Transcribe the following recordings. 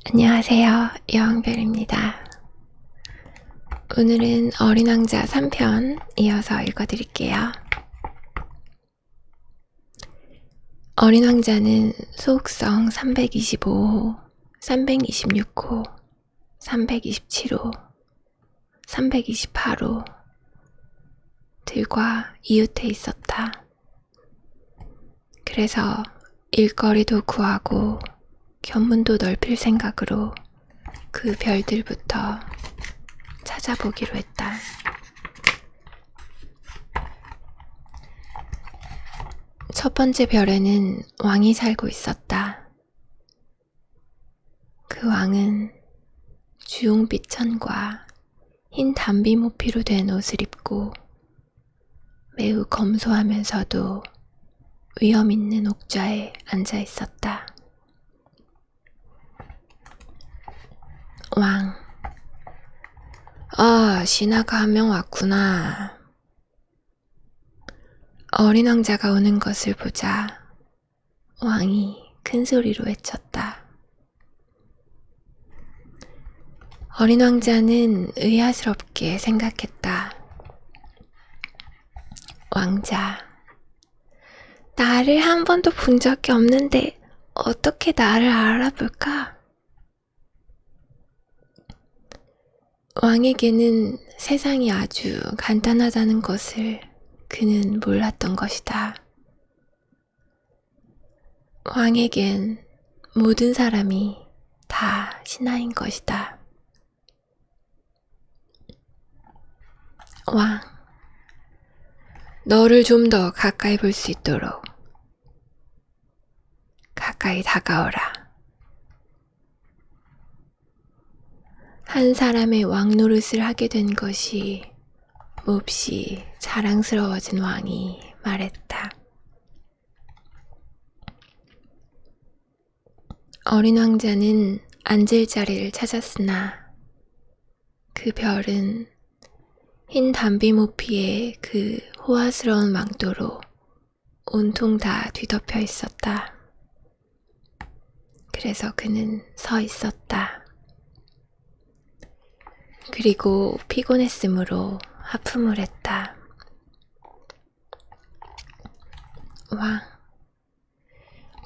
안녕하세요. 여왕별입니다. 오늘은 어린 왕자 3편 이어서 읽어드릴게요. 어린 왕자는 소극성 325호, 326호, 327호, 328호 들과 이웃해 있었다. 그래서 일거리도 구하고 견문도 넓힐 생각으로 그 별들부터 찾아보기로 했다. 첫 번째 별에는 왕이 살고 있었다. 그 왕은 주홍빛 천과 흰 담비 모피로 된 옷을 입고 매우 검소하면서도 위험 있는 옥좌에 앉아 있었다. 왕. 신하가 한 명 왔구나. 어린 왕자가 오는 것을 보자 왕이 큰 소리로 외쳤다. 어린 왕자는 의아스럽게 생각했다. 왕자, 나를 한 번도 본 적이 없는데 어떻게 나를 알아볼까? 왕에게는 세상이 아주 간단하다는 것을 그는 몰랐던 것이다. 왕에겐 모든 사람이 다 신하인 것이다. 왕, 너를 좀 더 가까이 볼 수 있도록 가까이 다가오라. 한 사람의 왕 노릇을 하게 된 것이 몹시 자랑스러워진 왕이 말했다. 어린 왕자는 앉을 자리를 찾았으나 그 별은 흰 담비 모피의 그 호화스러운 망토로 온통 다 뒤덮여 있었다. 그래서 그는 서 있었다. 그리고 피곤했으므로 하품을 했다.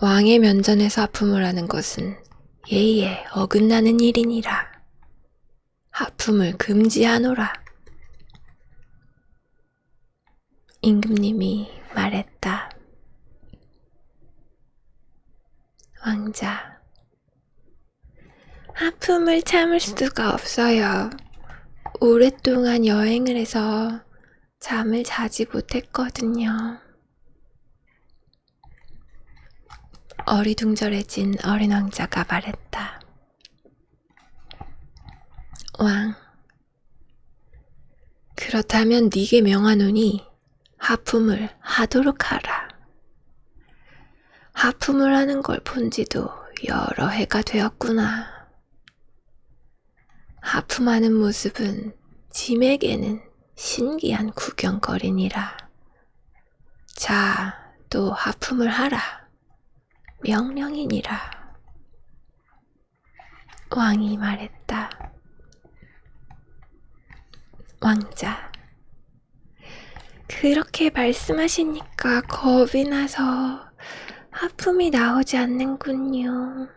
왕의 면전에서 하품을 하는 것은 예의에 어긋나는 일이니라. 하품을 금지하노라. 임금님이 말했다. 왕자, 하품을 참을 수가 없어요. 오랫동안 여행을 해서 잠을 자지 못했거든요. 어리둥절해진 어린 왕자가 말했다. 왕, 그렇다면 네게 명하노니 하품을 하도록 하라. 하품을 하는 걸 본 지도 여러 해가 되었구나. 하품하는 모습은 짐에게는 신기한 구경거리니라. 자, 또 하품을 하라. 명령이니라. 왕이 말했다. 왕자, 그렇게 말씀하시니까 겁이 나서 하품이 나오지 않는군요.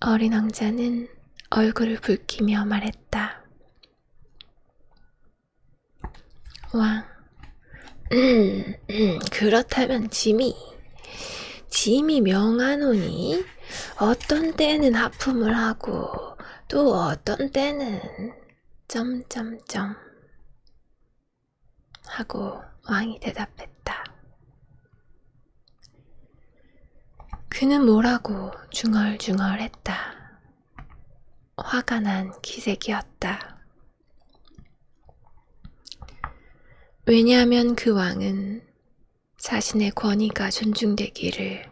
어린 왕자는 얼굴을 붉히며 말했다. 왕, 그렇다면 짐이 명하노니 어떤 때는 하품을 하고 또 어떤 때는 점점점 하고 왕이 대답했다. 그는 뭐라고 중얼중얼했다. 화가 난 기색이었다. 왜냐하면 그 왕은 자신의 권위가 존중되기를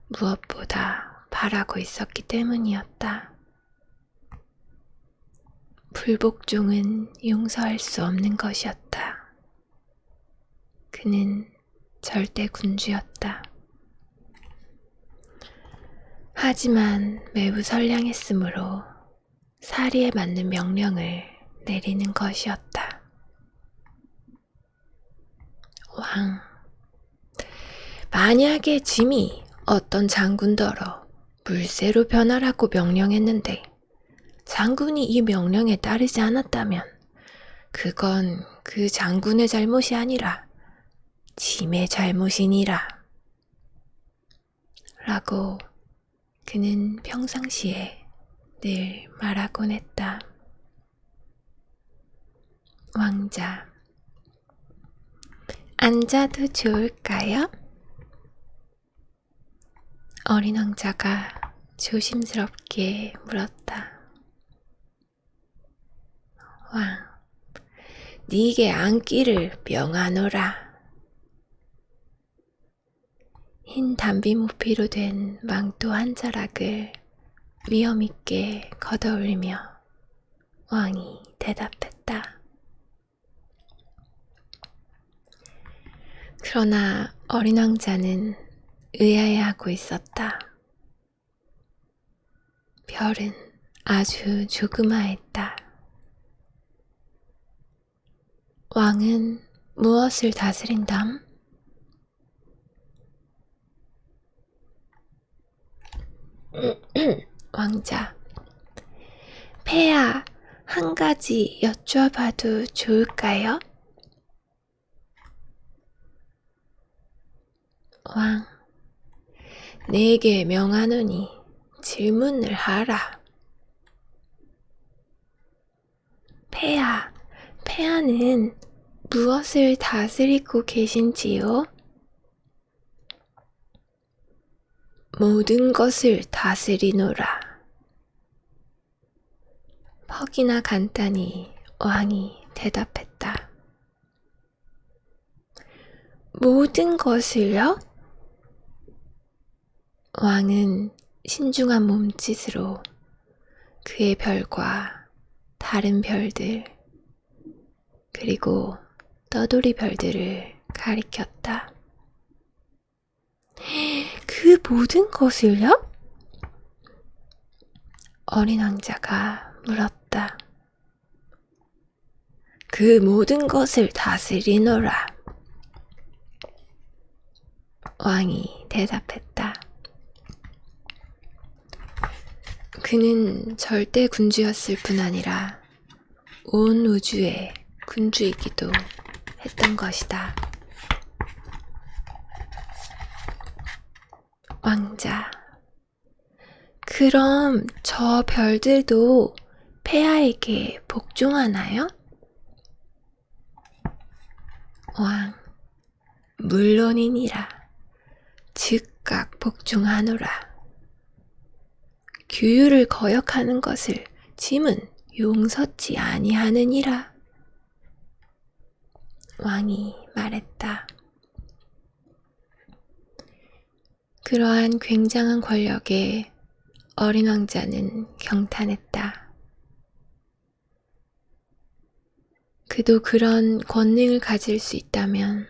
무엇보다 바라고 있었기 때문이었다. 불복종은 용서할 수 없는 것이었다. 그는 절대 군주였다. 하지만 매우 선량했으므로 사리에 맞는 명령을 내리는 것이었다. 왕, 만약에 짐이 어떤 장군더러 물새로 변하라고 명령했는데 장군이 이 명령에 따르지 않았다면 그건 그 장군의 잘못이 아니라 짐의 잘못이니라. 라고 그는 평상시에 늘 말하곤 했다. 왕자, 앉아도 좋을까요? 어린 왕자가 조심스럽게 물었다. 왕, 네게 앉기를 명하노라. 흰 담비 모피로 된 망토 한 자락을 위엄있게 걷어올리며 왕이 대답했다. 그러나 어린 왕자는 의아해하고 있었다. 별은 아주 조그마했다. 왕은 무엇을 다스린담? 왕자, 폐하, 한 가지 여쭈어봐도 좋을까요? 왕, 내게 명하노니 질문을 하라. 폐하, 폐하는 무엇을 다스리고 계신지요? 모든 것을 다스리노라. 퍽이나 간단히 왕이 대답했다. 모든 것을요? 왕은 신중한 몸짓으로 그의 별과 다른 별들, 그리고 떠돌이 별들을 가리켰다. 그 모든 것을요? 어린 왕자가 물었다. 그 모든 것을 다스리노라. 왕이 대답했다. 그는 절대 군주였을 뿐 아니라 온 우주의 군주이기도 했던 것이다. 왕자, 그럼 저 별들도 폐하에게 복종하나요? 왕, 물론이니라. 즉각 복종하노라. 규율을 거역하는 것을 짐은 용서치 아니하느니라. 왕이 말했다. 그러한 굉장한 권력에 어린 왕자는 경탄했다. 그도 그런 권능을 가질 수 있다면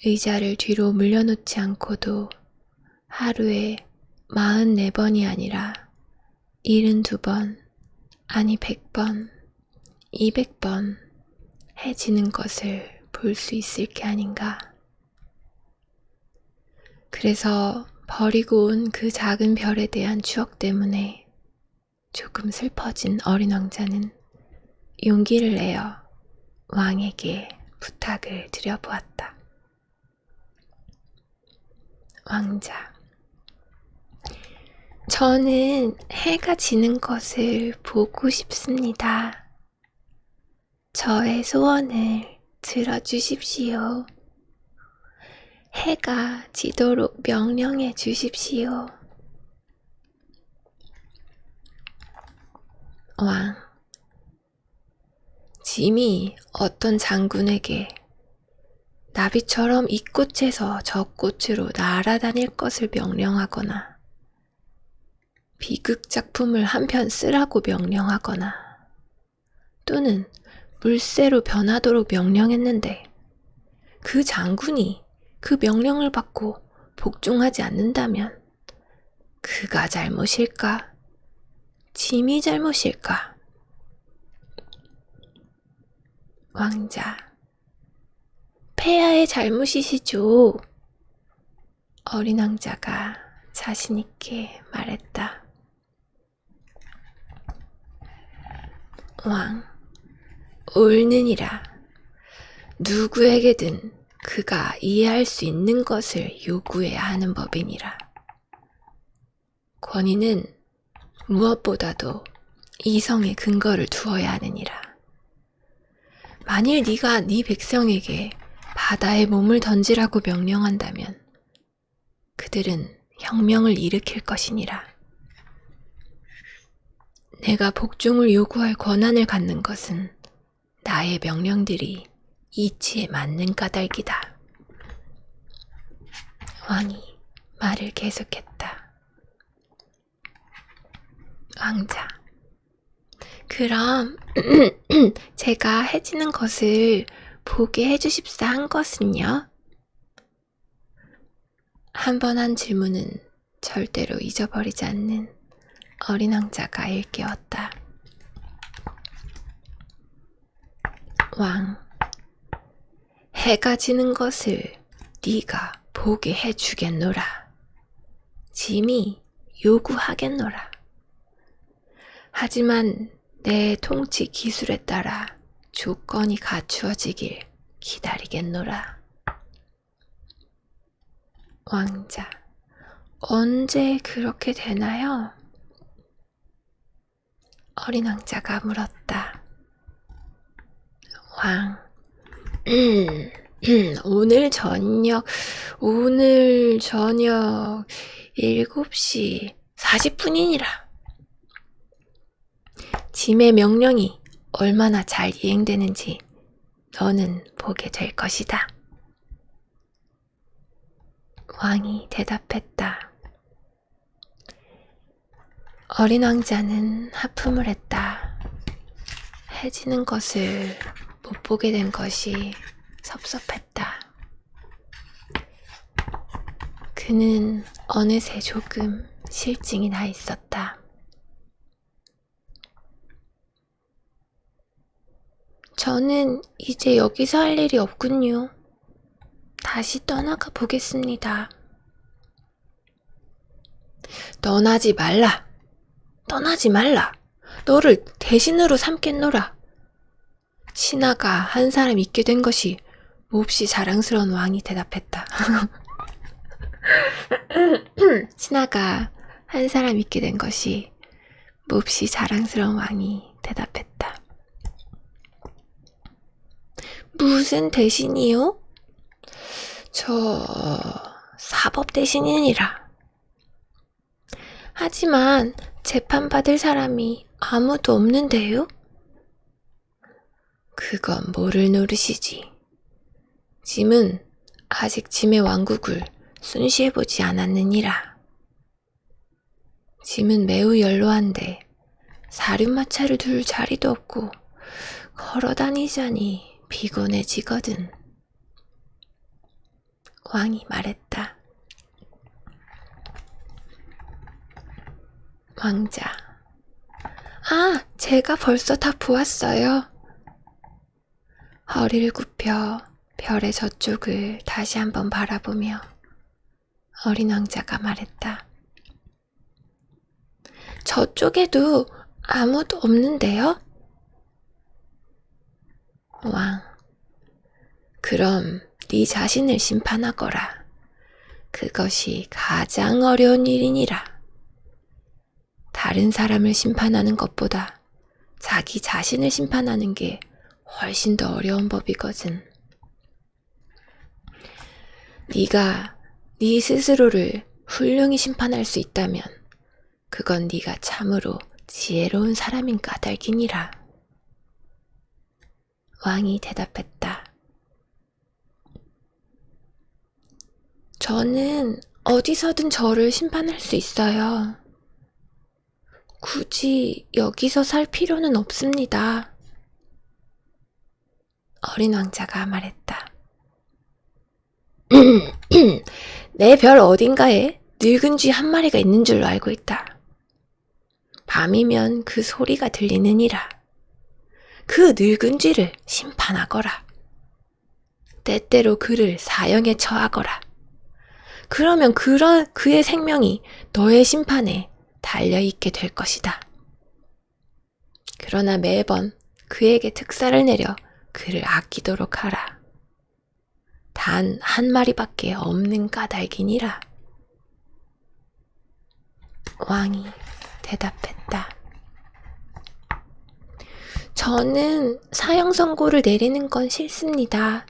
의자를 뒤로 물려놓지 않고도 하루에 44번이 아니라 72번, 아니 100번, 200번 해지는 것을 볼 수 있을 게 아닌가. 그래서 버리고 온 그 작은 별에 대한 추억 때문에 조금 슬퍼진 어린 왕자는 용기를 내어 왕에게 부탁을 드려보았다. 왕자, 저는 해가 지는 것을 보고 싶습니다. 저의 소원을 들어주십시오. 해가 지도록 명령해 주십시오. 왕, 짐이 어떤 장군에게 나비처럼 이 꽃에서 저 꽃으로 날아다닐 것을 명령하거나 비극 작품을 한 편 쓰라고 명령하거나 또는 물새로 변하도록 명령했는데 그 장군이 그 명령을 받고 복종하지 않는다면 그 그가 잘못일까? 짐이 잘못일까? 왕자, 폐하의 잘못이시죠. 어린 왕자가 자신있게 말했다. 왕, 옳느니라. 누구에게든 그가 이해할 수 있는 것을 요구해야 하는 법이니라. 권위는 무엇보다도 이성의 근거를 두어야 하느니라. 만일 네가 네 백성에게 바다에 몸을 던지라고 명령한다면 그들은 혁명을 일으킬 것이니라. 내가 복종을 요구할 권한을 갖는 것은 나의 명령들이 이치에 맞는 까닭이다. 왕이 말을 계속했다. 왕자, 그럼 제가 해지는 것을 보게 해주십사 한 것은요? 한 번 한 질문은 절대로 잊어버리지 않는 어린 왕자가 일깨웠다. 왕, 해가 지는 것을 네가 보게 해주겠노라. 짐이 요구하겠노라. 하지만 내 통치 기술에 따라 조건이 갖추어지길 기다리겠노라. 왕자, 언제 그렇게 되나요? 어린 왕자가 물었다. 왕, 오늘 저녁 7시 40분이니라. 짐의 명령이 얼마나 잘 이행되는지 너는 보게 될 것이다. 왕이 대답했다. 어린 왕자는 하품을 했다. 해지는 것을 못 보게 된 것이 섭섭했다. 그는 어느새 조금 실증이 나 있었다. 저는 이제 여기서 할 일이 없군요. 다시 떠나가 보겠습니다. 떠나지 말라. 떠나지 말라. 너를 대신으로 삼겠노라. 신하가 한 사람 있게 된 것이 몹시 자랑스러운 왕이 대답했다. 신하가 한 사람 있게 된 것이 몹시 자랑스러운 왕이 대답했다. 무슨 대신이요? 저 사법 대신이니라. 하지만 재판받을 사람이 아무도 없는데요? 그건 모를 노릇이지. 짐은 아직 짐의 왕국을 순시해보지 않았느니라. 짐은 매우 연로한데 사륜마차를 둘 자리도 없고 걸어다니자니 피곤해지거든. 왕이 말했다. 왕자, 제가 벌써 다 보았어요. 허리를 굽혀 별의 저쪽을 다시 한번 바라보며 어린 왕자가 말했다. 저쪽에도 아무도 없는데요? 왕, 그럼 네 자신을 심판하거라. 그것이 가장 어려운 일이니라. 다른 사람을 심판하는 것보다 자기 자신을 심판하는 게 훨씬 더 어려운 법이거든. 네가 네 스스로를 훌륭히 심판할 수 있다면 그건 네가 참으로 지혜로운 사람인 까닭이니라. 왕이 대답했다. 저는 어디서든 저를 심판할 수 있어요. 굳이 여기서 살 필요는 없습니다. 어린 왕자가 말했다. 내 별 어딘가에 늙은 쥐 한 마리가 있는 줄로 알고 있다. 밤이면 그 소리가 들리느니라. 그 늙은 쥐를 심판하거라. 때때로 그를 사형에 처하거라. 그러면 그의 생명이 너의 심판에 달려있게 될 것이다. 그러나 매번 그에게 특사를 내려 그를 아끼도록 하라. 단 한 마리밖에 없는 까닭이니라. 왕이 대답했다. 저는 사형 선고를 내리는 건 싫습니다.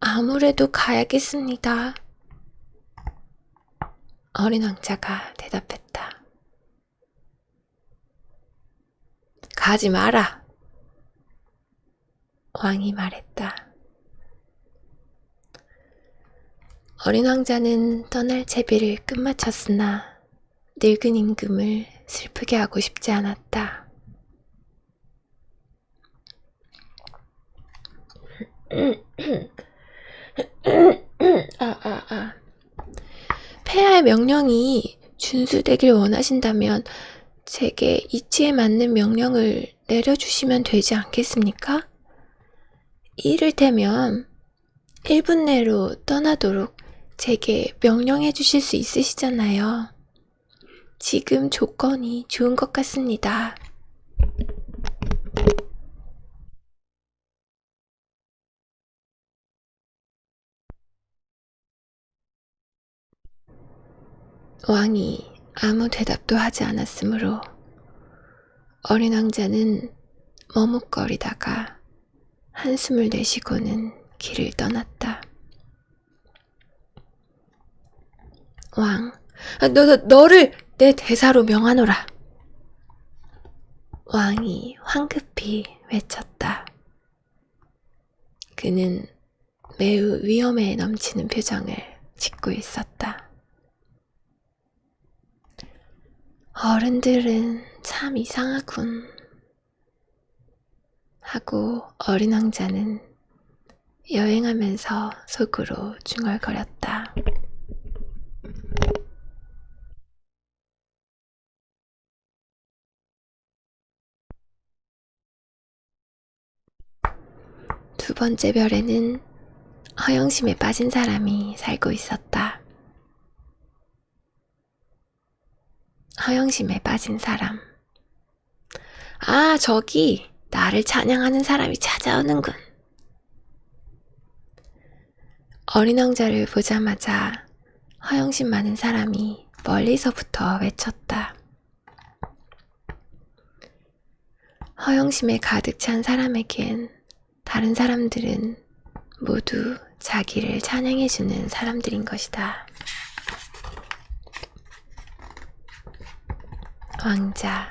아무래도 가야겠습니다. 어린 왕자가 대답했다. 가지 마라. 왕이 말했다. 어린 왕자는 떠날 채비를 끝마쳤으나 늙은 임금을 슬프게 하고 싶지 않았다. 폐하의 명령이 준수되길 원하신다면 제게 이치에 맞는 명령을 내려주시면 되지 않겠습니까? 이를테면 1분 내로 떠나도록 제게 명령해 주실 수 있으시잖아요. 지금 조건이 좋은 것 같습니다. 왕이 아무 대답도 하지 않았으므로 어린 왕자는 머뭇거리다가 한숨을 내쉬고는 길을 떠났다. 왕, 너를 내 대사로 명하노라. 왕이 황급히 외쳤다. 그는 매우 위험에 넘치는 표정을 짓고 있었다. 어른들은 참 이상하군 하고 어린 왕자는 여행하면서 속으로 중얼거렸다. 두 번째 별에는 허영심에 빠진 사람이 살고 있었다. 허영심에 빠진 사람. 아, 저기 나를 찬양하는 사람이 찾아오는군. 어린 왕자를 보자마자 허영심 많은 사람이 멀리서부터 외쳤다. 허영심에 가득 찬 사람에겐 다른 사람들은 모두 자기를 찬양해주는 사람들인 것이다. 왕자.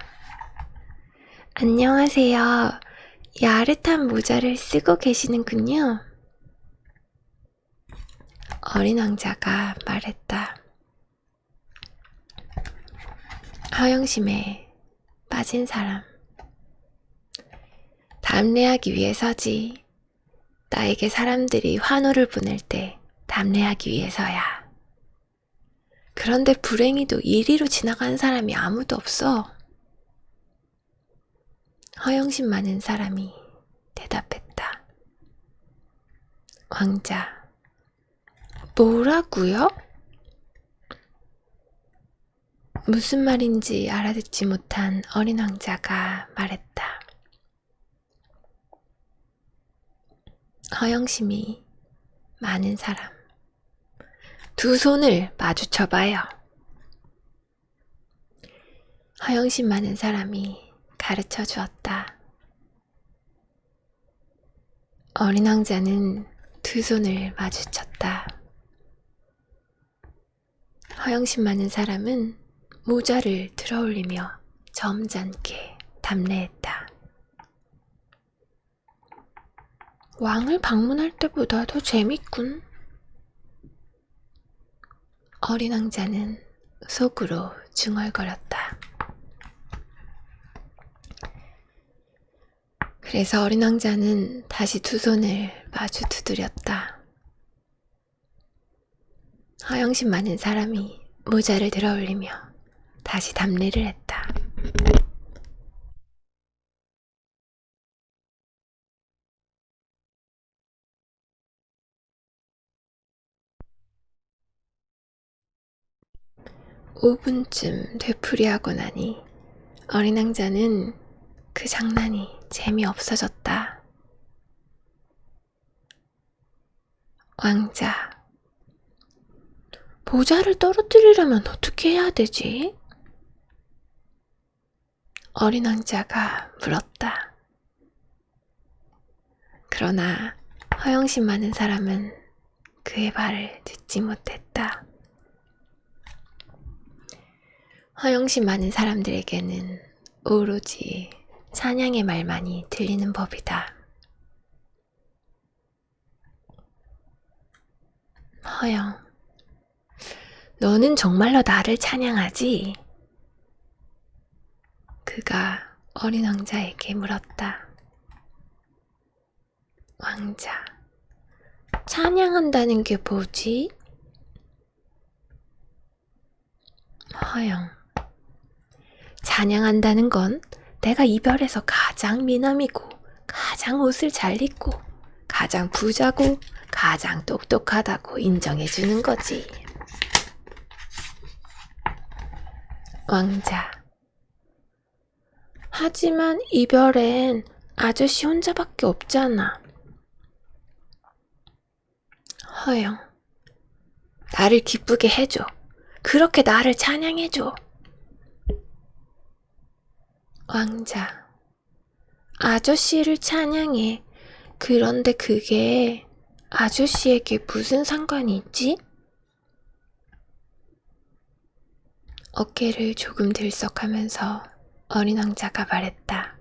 안녕하세요. 야릇한 모자를 쓰고 계시는군요. 어린 왕자가 말했다. 허영심에 빠진 사람. 담례하기 위해서지. 나에게 사람들이 환호를 보낼 때 담례하기 위해서야. 그런데 불행히도 이리로 지나가는 사람이 아무도 없어. 허영심 많은 사람이 대답했다. 왕자. 뭐라고요? 무슨 말인지 알아듣지 못한 어린 왕자가 말했다. 허영심이 많은 사람. 두 손을 마주쳐봐요. 허영심 많은 사람이 가르쳐 주었다. 어린 왕자는 두 손을 마주쳤다. 허영심 많은 사람은 모자를 들어올리며 점잖게 담례했다. 왕을 방문할 때보다 더 재밌군. 어린 왕자는 속으로 중얼거렸다. 그래서 어린 왕자는 다시 두 손을 마주 두드렸다. 허영심 많은 사람이 모자를 들어올리며 다시 답례를 했다. (5분쯤) 되풀이하고 나니 어린 왕자는 그 장난이 재미없어졌다. 왕자, 모자를 떨어뜨리려면 어떻게 해야 되지? 어린 왕자가 물었다. 그러나 허영심 많은 사람은 그의 말을 듣지 못했다. 허영심 많은 사람들에게는 오로지 찬양의 말만이 들리는 법이다. 허영, 너는 정말로 나를 찬양하지? 그가 어린 왕자에게 물었다. 왕자, 찬양한다는 게 뭐지? 허영, 찬양한다는 건 내가 이별해서 가장 미남이고 가장 옷을 잘 입고 가장 부자고 가장 똑똑하다고 인정해주는 거지. 왕자, 하지만 이별엔 아저씨 혼자밖에 없잖아. 허영, 나를 기쁘게 해줘. 그렇게 나를 찬양해줘. 왕자, 아저씨를 찬양해. 그런데 그게 아저씨에게 무슨 상관이 있지? 어깨를 조금 들썩하면서 어린 왕자가 말했다.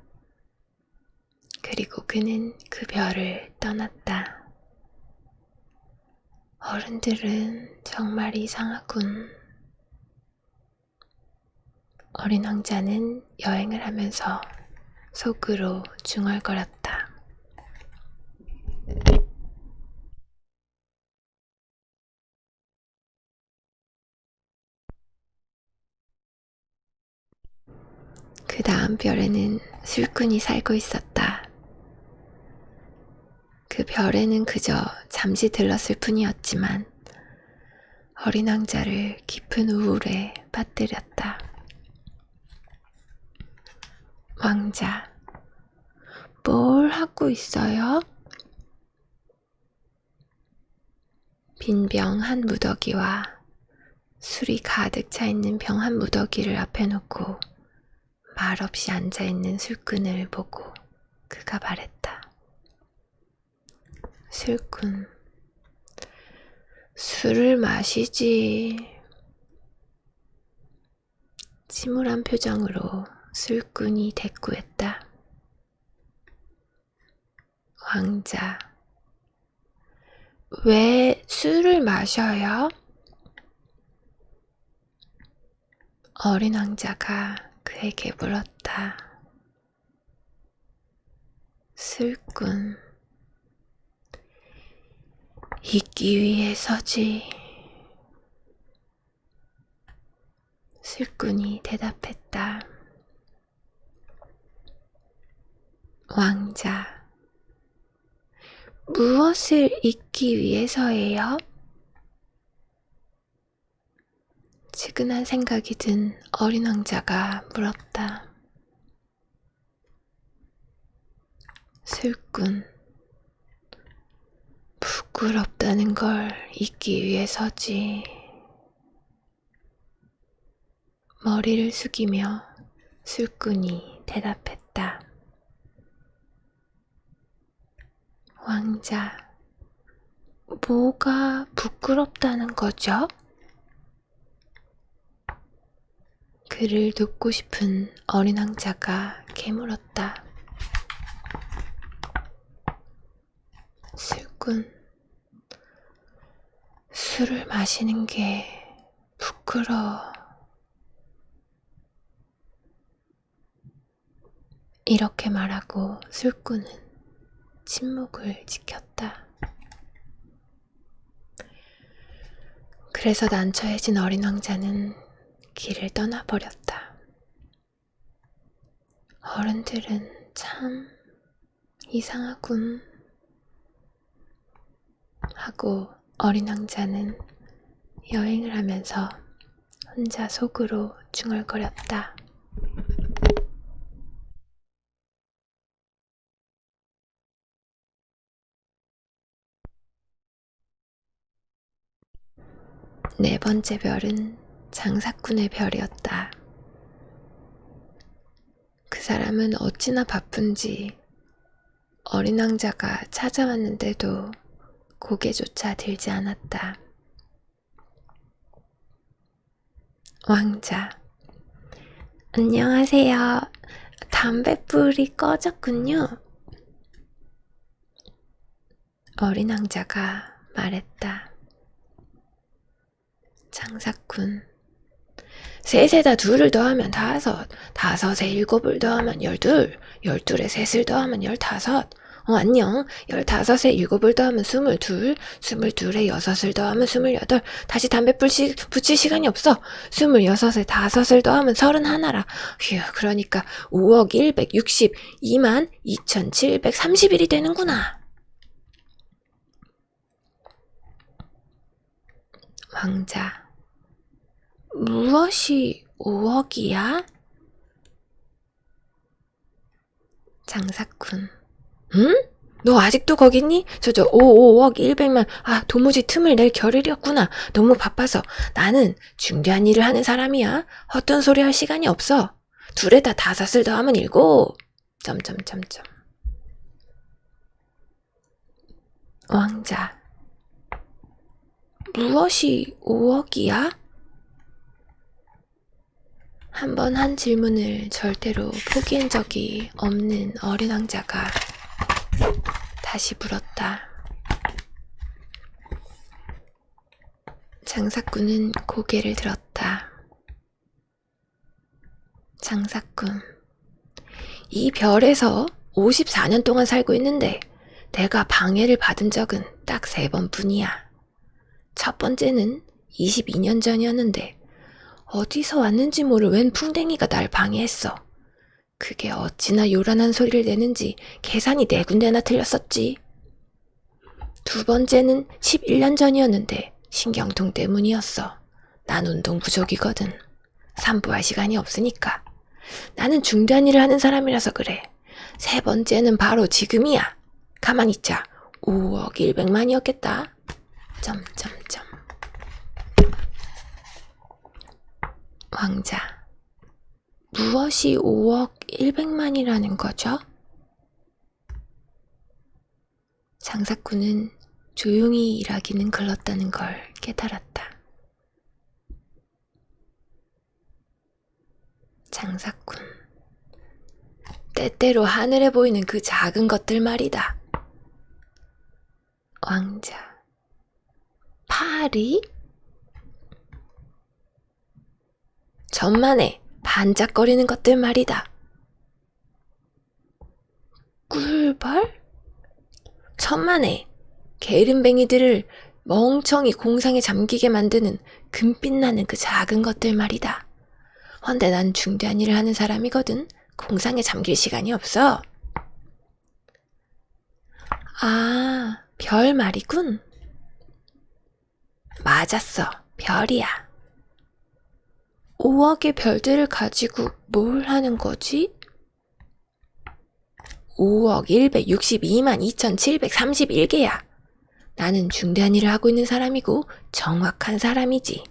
그리고 그는 그 별을 떠났다. 어른들은 정말 이상하군. 어린 왕자는 여행을 하면서 속으로 중얼거렸다. 그 다음 별에는 술꾼이 살고 있었다. 그 별에는 그저 잠시 들렀을 뿐이었지만 어린 왕자를 깊은 우울에 빠뜨렸다. 왕자, 뭘 하고 있어요? 빈 병 한 무더기와 술이 가득 차 있는 병 한 무더기를 앞에 놓고 말없이 앉아있는 술꾼을 보고 그가 말했다. 술꾼, 술을 마시지. 침울한 표정으로 술꾼이 대꾸했다. 왕자, 왜 술을 마셔요? 어린 왕자가 그에게 물었다. 술꾼, 잊기 위해서지. 술꾼이 대답했다. 왕자, 무엇을 잊기 위해서예요? 측은한 생각이 든 어린 왕자가 물었다. 술꾼, 부끄럽다는 걸 잊기 위해서지. 머리를 숙이며 술꾼이 대답했다. 왕자, 뭐가 부끄럽다는 거죠? 그를 돕고 싶은 어린 왕자가 깨물었다. 술꾼, 술을 마시는 게 부끄러워. 이렇게 말하고 술꾼은 침묵을 지켰다. 그래서 난처해진 어린 왕자는 길을 떠나버렸다. 어른들은 참 이상하군 하고 어린 왕자는 여행을 하면서 혼자 속으로 중얼거렸다. 네 번째 별은 장사꾼의 별이었다. 그 사람은 어찌나 바쁜지 어린 왕자가 찾아왔는데도 고개조차 들지 않았다. 왕자, 안녕하세요. 담뱃불이 꺼졌군요. 어린 왕자가 말했다. 장사꾼, 셋에다 둘을 더하면 다섯, 다섯에 일곱을 더하면 열둘, 열둘에 셋을 더하면 열다섯, 안녕. 15에 7을 더하면 22, 22에 6을 더하면 28. 다시 담뱃불 붙일 시간이 없어. 26에 5을 더하면 31라. 휴, 그러니까 5억 162만 2731이 되는구나. 왕자, 무엇이 5억이야? 장사꾼, 응? 너 아직도 거기 있니? 저 5억 100만. 도무지 틈을 낼 겨를이 없구나. 너무 바빠서. 나는 중대한 일을 하는 사람이야. 헛된 소리 할 시간이 없어. 둘에다 5을 더하면 7. 점점점점. 왕자, 무엇이 5억이야? 한 번 한 질문을 절대로 포기한 적이 없는 어린 왕자가 다시 물었다. 장사꾼은 고개를 들었다. 장사꾼, 이 별에서 54년 동안 살고 있는데 내가 방해를 받은 적은 딱 3번뿐이야. 첫 번째는 22년 전이었는데 어디서 왔는지 모를 웬 풍뎅이가 날 방해했어. 그게 어찌나 요란한 소리를 내는지 계산이 4군데나 틀렸었지. 두 번째는 11년 전이었는데 신경통 때문이었어. 난 운동 부족이거든. 산보할 시간이 없으니까. 나는 중대한 일을 하는 사람이라서 그래. 세 번째는 바로 지금이야. 가만히 있자. 5억 100만이었겠다. 점점점. 왕자, 무엇이 5억 100만이라는 거죠? 장사꾼은 조용히 일하기는 글렀다는 걸 깨달았다. 장사꾼, 때때로 하늘에 보이는 그 작은 것들 말이다. 왕자, 파리? 전만에 반짝거리는 것들 말이다. 꿀벌? 천만에 게으름뱅이들을 멍청이 공상에 잠기게 만드는 금빛나는 그 작은 것들 말이다. 헌데 난 중대한 일을 하는 사람이거든. 공상에 잠길 시간이 없어. 별 말이군. 맞았어, 별이야. 5억의 별들을 가지고 뭘 하는 거지? 5억 162만 2731개야. 나는 중대한 일을 하고 있는 사람이고 정확한 사람이지.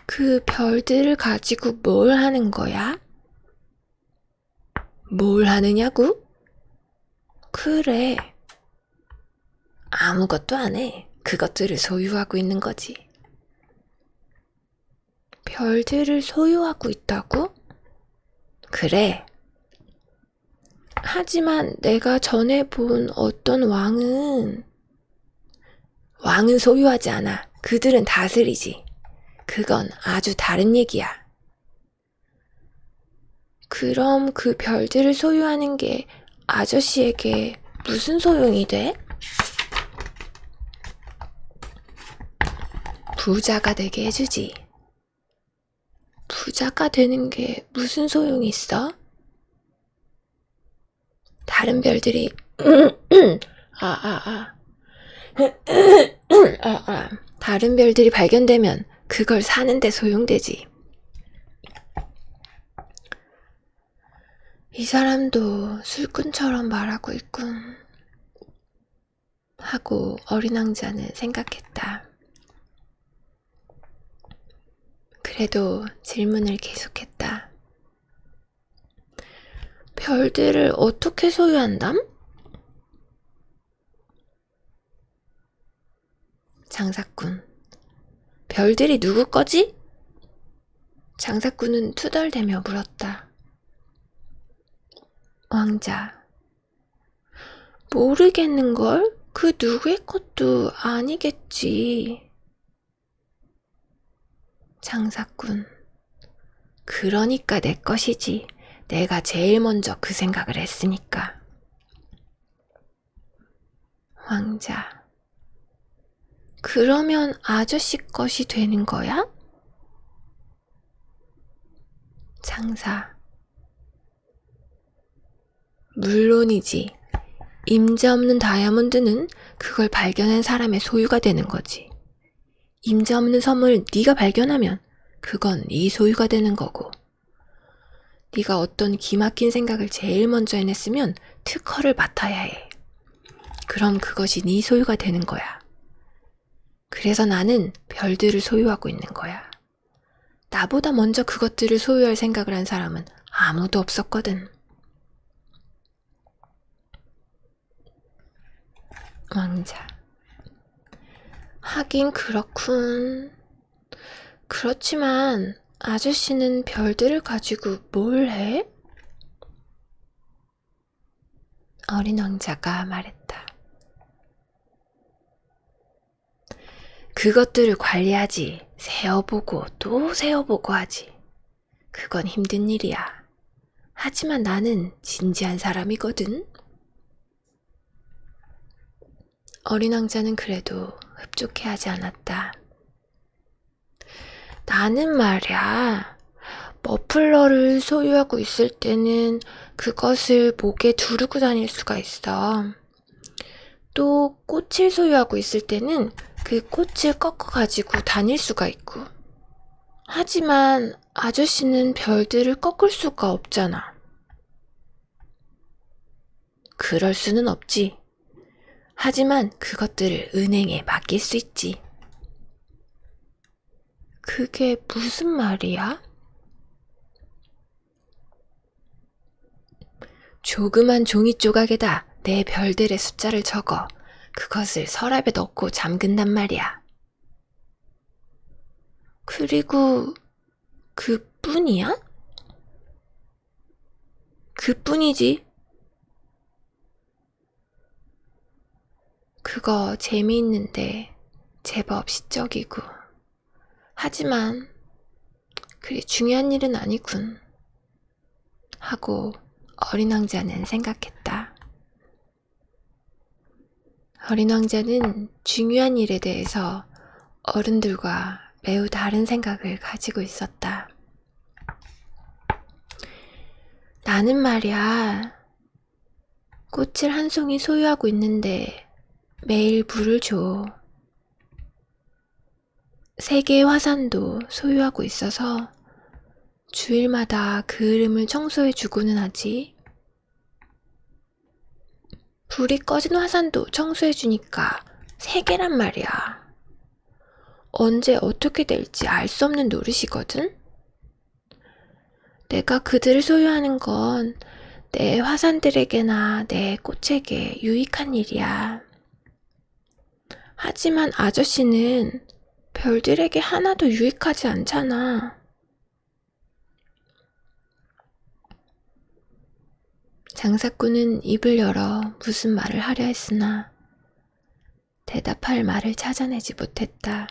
그 별들을 가지고 뭘 하는 거야? 뭘 하느냐고? 그래. 아무것도 안 해. 그것들을 소유하고 있는 거지. 별들을 소유하고 있다고? 그래. 하지만 내가 전에 본 어떤 왕은 소유하지 않아. 그들은 다스리지. 그건 아주 다른 얘기야. 그럼 그 별들을 소유하는 게 아저씨에게 무슨 소용이 돼? 부자가 되게 해주지. 부자가 되는 게 무슨 소용이 있어? 다른 별들이 다른 별들이 발견되면 그걸 사는데 소용되지. 이 사람도 술꾼처럼 말하고 있군 하고 어린 왕자는 생각했다. 그래도 질문을 계속했다. 별들을 어떻게 소유한담? 장사꾼. 별들이 누구 거지? 장사꾼은 투덜대며 물었다. 왕자. 모르겠는걸? 그 누구의 것도 아니겠지. 장사꾼. 그러니까 내 것이지. 내가 제일 먼저 그 생각을 했으니까. 왕자. 그러면 아저씨 것이 되는 거야? 장사. 물론이지. 임자 없는 다이아몬드는 그걸 발견한 사람의 소유가 되는 거지. 임자 없는 섬을 네가 발견하면 그건 네 소유가 되는 거고. 네가 어떤 기막힌 생각을 제일 먼저 해냈으면 특허를 맡아야 해. 그럼 그것이 네 소유가 되는 거야. 그래서 나는 별들을 소유하고 있는 거야. 나보다 먼저 그것들을 소유할 생각을 한 사람은 아무도 없었거든. 왕자. 하긴 그렇군. 그렇지만 아저씨는 별들을 가지고 뭘 해? 어린 왕자가 말했다. 그것들을 관리하지. 세어보고 또 세어보고 하지. 그건 힘든 일이야. 하지만 나는 진지한 사람이거든. 어린 왕자는 그래도 흡족해하지 않았다. 나는 말이야, 머플러를 소유하고 있을 때는 그것을 목에 두르고 다닐 수가 있어. 또 꽃을 소유하고 있을 때는 그 꽃을 꺾어가지고 다닐 수가 있고. 하지만 아저씨는 별들을 꺾을 수가 없잖아. 그럴 수는 없지. 하지만 그것들을 은행에 맡길 수 있지. 그게 무슨 말이야? 조그만 종이 조각에다 내 별들의 숫자를 적어 그것을 서랍에 넣고 잠근단 말이야. 그리고 그뿐이야? 그뿐이지. 그거 재미있는데 제법 시적이고. 하지만 그리 중요한 일은 아니군. 하고 어린 왕자는 생각했다. 어린 왕자는 중요한 일에 대해서 어른들과 매우 다른 생각을 가지고 있었다. 나는 말이야, 꽃을 한 송이 소유하고 있는데 매일 물을 줘. 3개의 화산도 소유하고 있어서 주일마다 그을음을 청소해 주고는 하지. 불이 꺼진 화산도 청소해 주니까 3개란 말이야. 언제 어떻게 될지 알 수 없는 노릇이거든? 내가 그들을 소유하는 건 내 화산들에게나 내 꽃에게 유익한 일이야. 하지만 아저씨는 별들에게 하나도 유익하지 않잖아. 장사꾼은 입을 열어 무슨 말을 하려 했으나 대답할 말을 찾아내지 못했다.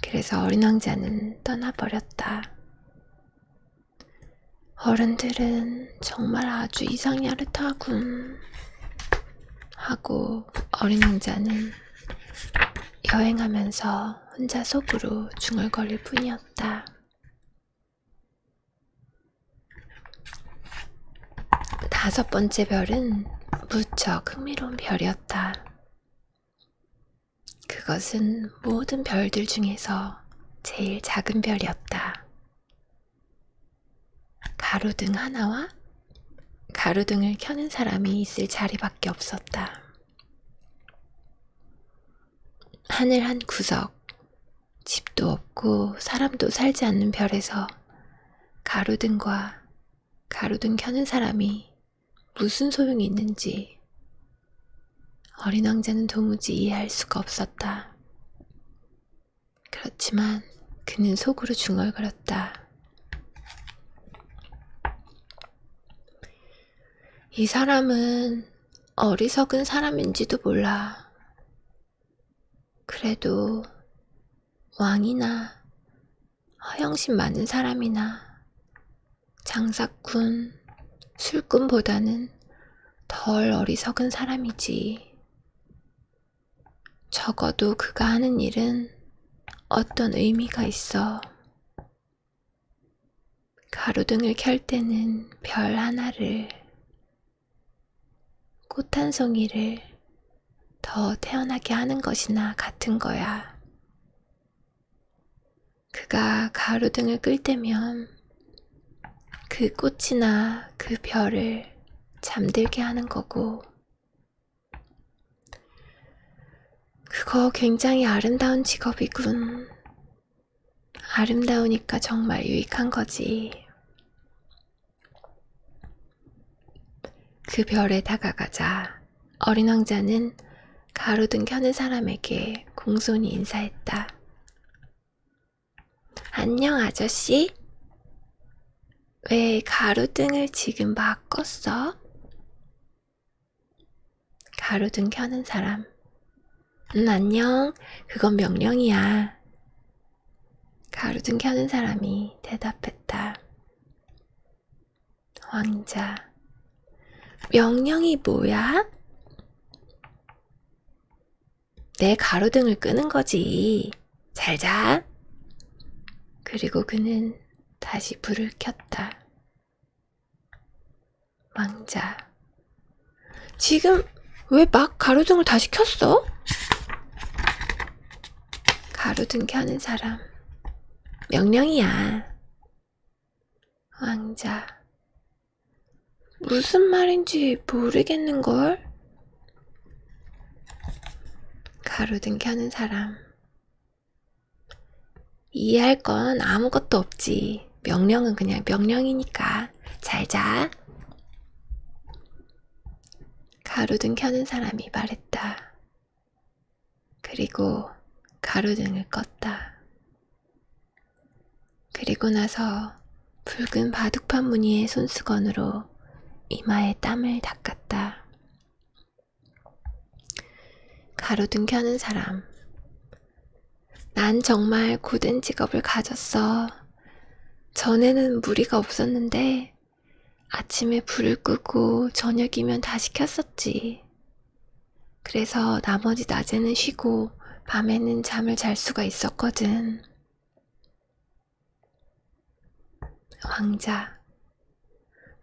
그래서 어린 왕자는 떠나버렸다. 어른들은 정말 아주 이상야릇하군 하고 어린 왕자는 여행하면서 혼자 속으로 중얼거릴 뿐이었다. 다섯 번째 별은 무척 흥미로운 별이었다. 그것은 모든 별들 중에서 제일 작은 별이었다. 가로등 하나와 가로등을 켜는 사람이 있을 자리밖에 없었다. 하늘 한 구석, 집도 없고 사람도 살지 않는 별에서 가로등과 가로등 켜는 사람이 무슨 소용이 있는지 어린 왕자는 도무지 이해할 수가 없었다. 그렇지만 그는 속으로 중얼거렸다. 이 사람은 어리석은 사람인지도 몰라. 그래도 왕이나 허영심 많은 사람이나 장사꾼, 술꾼보다는 덜 어리석은 사람이지. 적어도 그가 하는 일은 어떤 의미가 있어. 가로등을 켤 때는 별 하나를, 꽃 한 송이를 더 태어나게 하는 것이나 같은 거야. 그가 가로등을 끌 때면 그 꽃이나 그 별을 잠들게 하는 거고, 그거 굉장히 아름다운 직업이군. 아름다우니까 정말 유익한 거지. 그 별에 다가가자 어린 왕자는 가로등 켜는 사람에게 공손히 인사했다. 안녕 아저씨? 왜 가로등을 지금 막 껐어? 가로등 켜는 사람. 안녕. 그건 명령이야. 가로등 켜는 사람이 대답했다. 왕자. 명령이 뭐야? 내 가로등을 끄는 거지. 잘 자. 그리고 그는 다시 불을 켰다. 왕자. 지금 왜 막 가로등을 다시 켰어? 가로등 켜는 사람. 명령이야. 왕자. 무슨 말인지 모르겠는걸? 가로등 켜는 사람. 이해할 건 아무것도 없지. 명령은 그냥 명령이니까 잘 자. 가로등 켜는 사람이 말했다. 그리고 가로등을 껐다. 그리고 나서 붉은 바둑판 무늬의 손수건으로 이마에 땀을 닦았다. 가로등 켜는 사람. 난 정말 고된 직업을 가졌어. 전에는 무리가 없었는데 아침에 불을 끄고 저녁이면 다시 켰었지. 그래서 나머지 낮에는 쉬고 밤에는 잠을 잘 수가 있었거든. 왕자.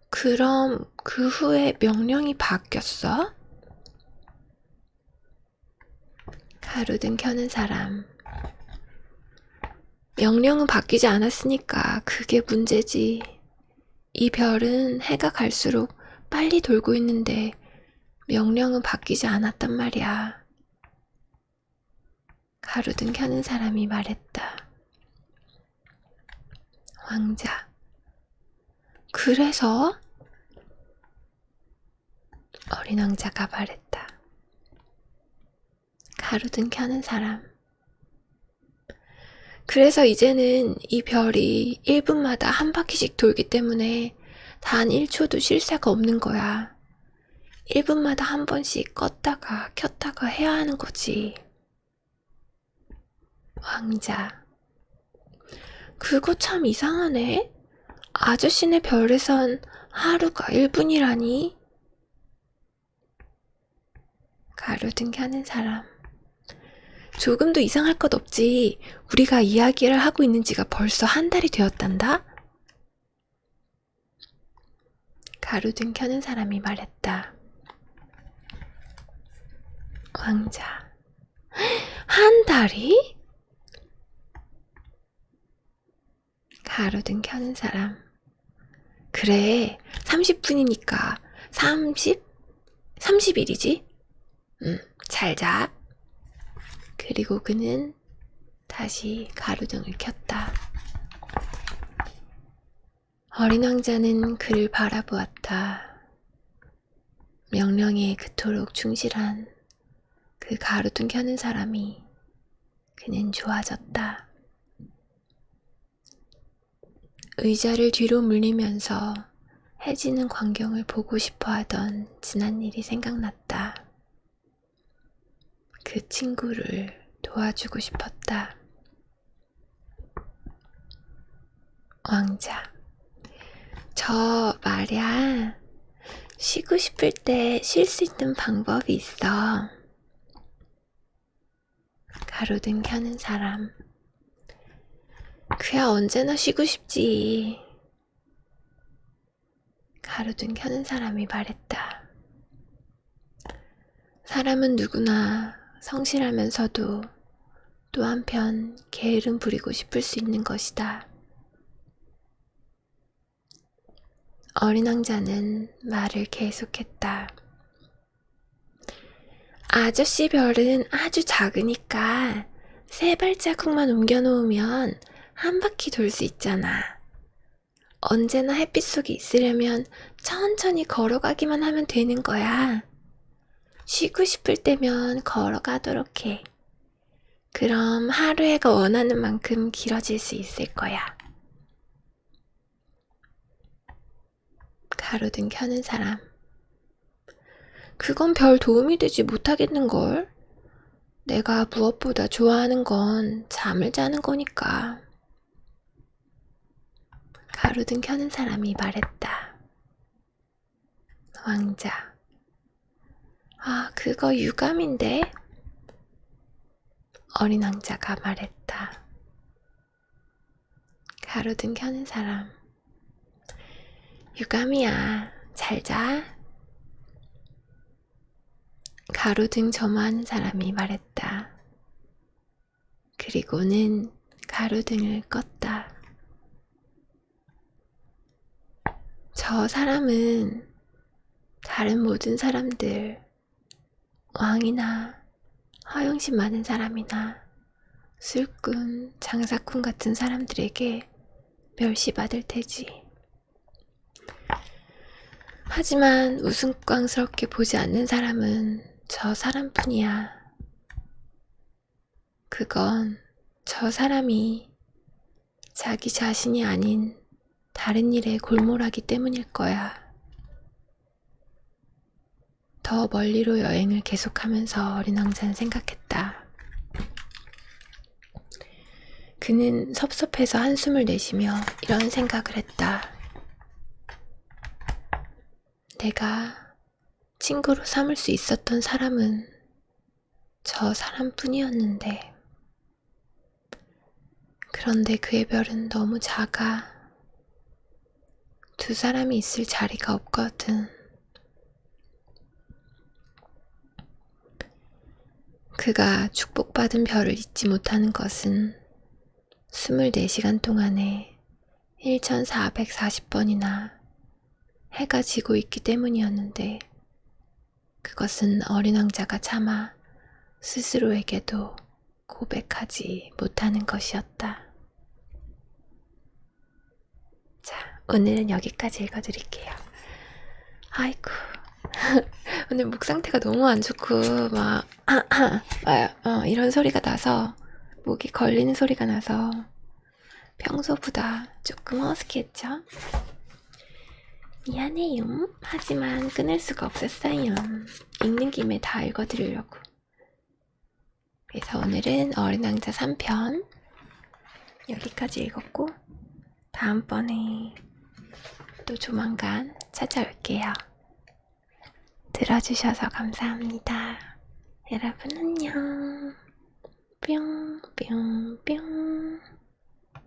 그럼 그 후에 명령이 바뀌었어? 가로등 켜는 사람. 명령은 바뀌지 않았으니까 그게 문제지. 이 별은 해가 갈수록 빨리 돌고 있는데 명령은 바뀌지 않았단 말이야. 가로등 켜는 사람이 말했다. 왕자. 그래서? 어린 왕자가 말했다. 가로등 켜는 사람. 그래서 이제는 이 별이 1분마다 한 바퀴씩 돌기 때문에 단 1초도 쉴 새가 없는 거야. 1분마다 한 번씩 껐다가 켰다가 해야 하는 거지. 왕자. 그거 참 이상하네. 아저씨네 별에선 하루가 1분이라니. 가로등 켜는 사람. 조금도 이상할 것 없지. 우리가 이야기를 하고 있는 지가 벌써 한 달이 되었단다. 가로등 켜는 사람이 말했다. 왕자. 한 달이? 가로등 켜는 사람. 그래, 30분이니까 30일이지? 잘 자. 그리고 그는 다시 가로등을 켰다. 어린 왕자는 그를 바라보았다. 명령에 그토록 충실한 그 가로등 켜는 사람이 그는 좋아졌다. 의자를 뒤로 물리면서 해지는 광경을 보고 싶어 하던 지난 일이 생각났다. 그 친구를 도와주고 싶었다. 왕자. 저 말야, 쉬고 싶을 때 쉴 수 있는 방법이 있어. 가로등 켜는 사람. 그야 언제나 쉬고 싶지. 가로등 켜는 사람이 말했다. 사람은 누구나 성실하면서도 또 한편 게으름 부리고 싶을 수 있는 것이다. 어린 왕자는 말을 계속했다. 아저씨 별은 아주 작으니까 3발자국만 옮겨놓으면 한 바퀴 돌 수 있잖아. 언제나 햇빛 속에 있으려면 천천히 걸어가기만 하면 되는 거야. 쉬고 싶을 때면 걸어가도록 해. 그럼 하루에가 원하는 만큼 길어질 수 있을 거야. 가로등 켜는 사람. 그건 별 도움이 되지 못하겠는걸? 내가 무엇보다 좋아하는 건 잠을 자는 거니까. 가로등 켜는 사람이 말했다. 왕자. 그거 유감인데? 어린 왕자가 말했다. 가로등 켜는 사람. 유감이야. 잘 자. 가로등 점화하는 사람이 말했다. 그리고는 가로등을 껐다. 저 사람은 다른 모든 사람들, 왕이나 허영심 많은 사람이나 술꾼, 장사꾼 같은 사람들에게 멸시받을 테지. 하지만 우스꽝스럽게 보지 않는 사람은 저 사람뿐이야. 그건 저 사람이 자기 자신이 아닌 다른 일에 골몰하기 때문일 거야. 더 멀리로 여행을 계속하면서 어린 왕자는 생각했다. 그는 섭섭해서 한숨을 내쉬며 이런 생각을 했다. 내가 친구로 삼을 수 있었던 사람은 저 사람뿐이었는데, 그런데 그의 별은 너무 작아. 2 사람이 있을 자리가 없거든. 그가 축복받은 별을 잊지 못하는 것은 24시간 동안에 1440번이나 해가 지고 있기 때문이었는데, 그것은 어린 왕자가 차마 스스로에게도 고백하지 못하는 것이었다. 자, 오늘은 여기까지 읽어드릴게요. 아이고, 오늘 목 상태가 너무 안 좋고 막 이런 소리가 나서, 목이 걸리는 소리가 나서 평소보다 조금 허스키했죠? 미안해요. 하지만 끊을 수가 없었어요. 읽는 김에 다 읽어드리려고. 그래서 오늘은 어린 왕자 3편 여기까지 읽었고, 다음번에 또 조만간 찾아올게요. 들어주셔서 감사합니다. 여러분 안녕. 뿅, 뿅, 뿅.